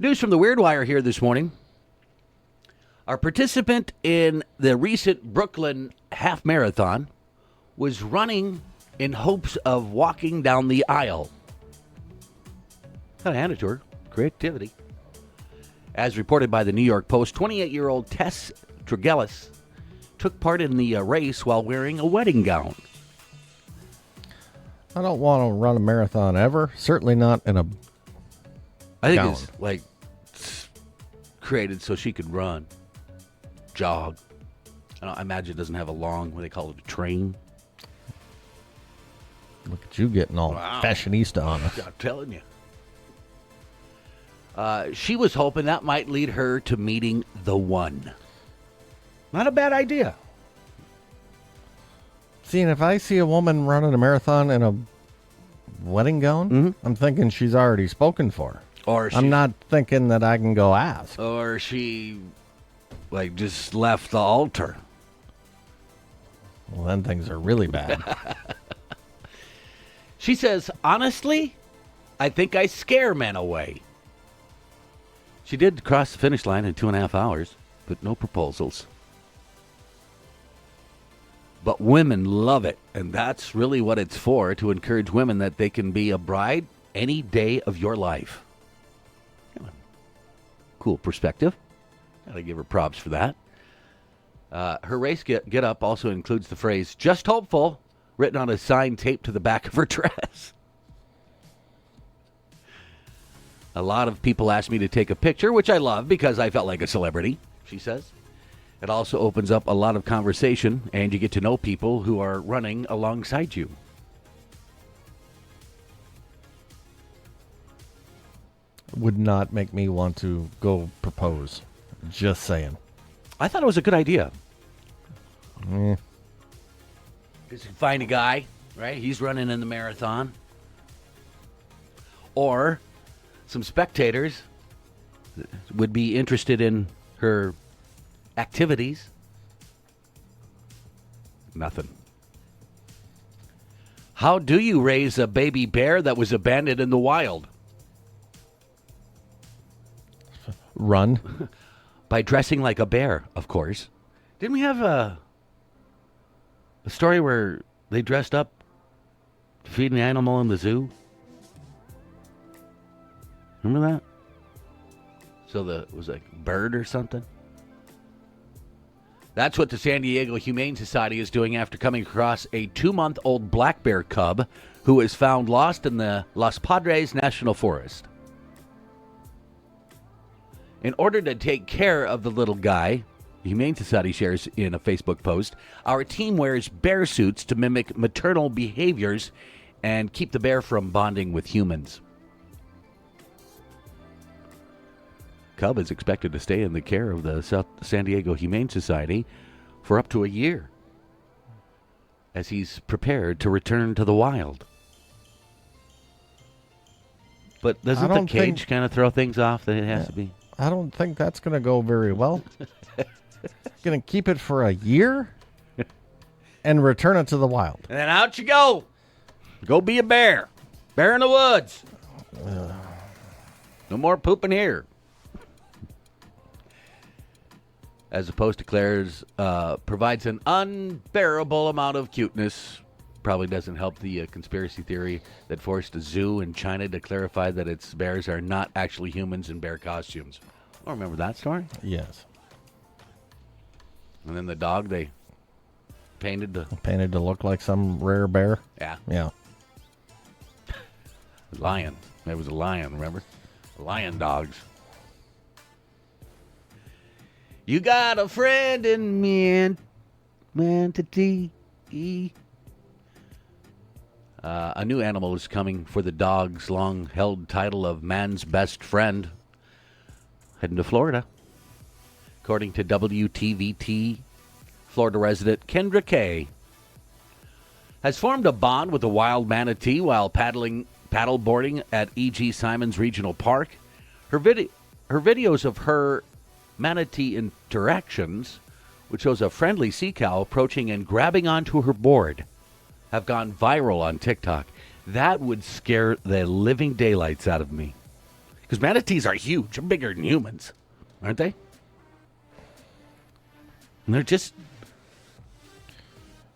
News from the Weird Wire here this morning. Our participant in the recent Brooklyn half marathon was running in hopes of walking down the aisle. Kind of hand it to her. Creativity. As reported by the New York Post, 28-year-old Tess Tregellas took part in the race while wearing a wedding gown. I don't want to run a marathon ever. Certainly not in a I think gown. it's like created so she could run, jog. I imagine it doesn't have a long, what they call it, a train. Look at you getting all fashionista on us. I'm telling you. She was hoping that might lead her to meeting the one. Not a bad idea. See, and if I see a woman running a marathon in a wedding gown, I'm thinking she's already spoken for. Or I'm not thinking that I can go ask. Or she, just left the altar. Well, then things are really bad. She says, honestly, I think I scare men away. She did cross the finish line in 2.5 hours, but no proposals. But women love it, and that's really what it's for, to encourage women that they can be a bride any day of your life. Cool perspective. Gotta give her props for that. Her race get up also includes the phrase, just hopeful, written on a sign taped to the back of her dress. A lot of people asked me to take a picture, which I love because I felt like a celebrity, she says. It also opens up a lot of conversation, and you get to know people who are running alongside you. Would not make me want to go propose. Just saying. I thought it was a good idea. Mm. Just find a guy, right? He's running in the marathon. Or some spectators would be interested in her activities. Nothing. How do you raise a baby bear that was abandoned in the wild? Run. By dressing like a bear, of course. Didn't we have a story where they dressed up to feed an animal in the zoo? Remember that? So it was like a bird or something? That's what the San Diego Humane Society is doing after coming across a 2-month-old black bear cub who was found lost in the Los Padres National Forest. In order to take care of the little guy, the Humane Society shares in a Facebook post, our team wears bear suits to mimic maternal behaviors and keep the bear from bonding with humans. Cub is expected to stay in the care of the San Diego Humane Society for up to a year as he's prepared to return to the wild. But doesn't the cage kind of throw things off that it has to be? I don't think that's going to go very well. Going to keep it for a year and return it to the wild. And then out you go. Go be a bear. Bear in the woods. No more pooping here. As the Post declares, provides an unbearable amount of cuteness. Probably doesn't help the conspiracy theory that forced a zoo in China to clarify that its bears are not actually humans in bear costumes. Oh, remember that story? Yes. And then the dog they painted to look like some rare bear. Yeah. Yeah. Lion. It was a lion, remember? Lion dogs. You got a friend in Manatee. A new animal is coming for the dog's long-held title of man's best friend, heading to Florida. According to WTVT, Florida resident Kendra Kay has formed a bond with a wild manatee while paddleboarding at E.G. Simons Regional Park. Her videos of her manatee interactions, which shows a friendly sea cow approaching and grabbing onto her board, have gone viral on TikTok. That would scare the living daylights out of me. Because manatees are huge. They're bigger than humans, aren't they? And they're just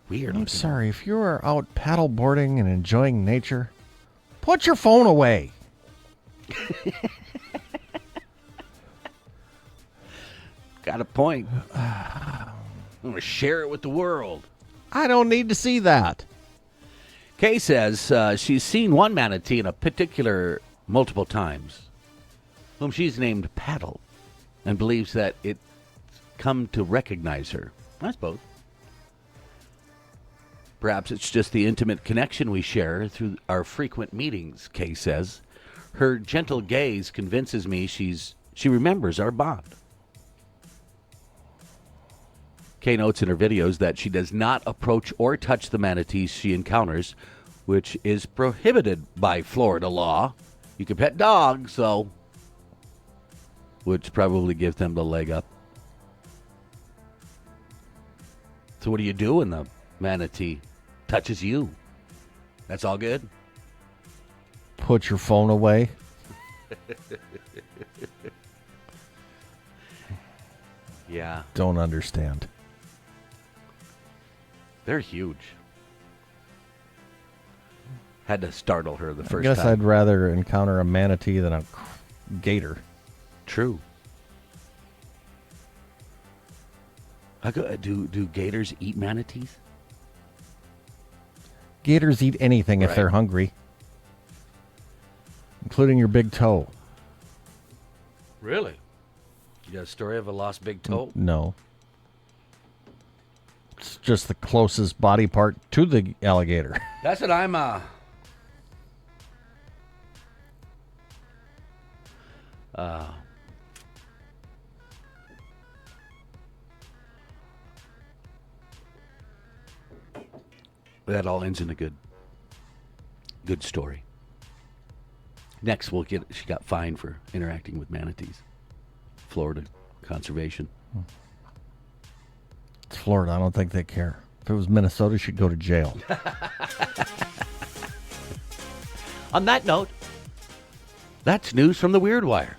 weird. I'm sorry, if you are out paddleboarding and enjoying nature, put your phone away. Got a point. I'm going to share it with the world. I don't need to see that. Kay says she's seen one manatee in a particular multiple times, whom she's named Paddle, and believes that it's come to recognize her. I suppose. Perhaps it's just the intimate connection we share through our frequent meetings, Kay says. Her gentle gaze convinces me she remembers our bond. Kay notes in her videos that she does not approach or touch the manatees she encounters, which is prohibited by Florida law. You can pet dogs, though, which probably gives them the leg up. So what do you do when the manatee touches you? That's all good? Put your phone away. Yeah. Don't understand. They're huge. Had to startle her the first I guess time. I'd rather encounter a manatee than a gator. True. Do gators eat manatees? Gators eat anything if Right. they're hungry, including your big toe. Really? You got a story of a lost big toe? No. It's just the closest body part to the alligator. That's what I'm that all ends in a good story. Next, she got fined for interacting with manatees. Florida Conservation. It's Florida. I don't think they care. If it was Minnesota, she'd go to jail. On that note, that's news from the Weird Wire.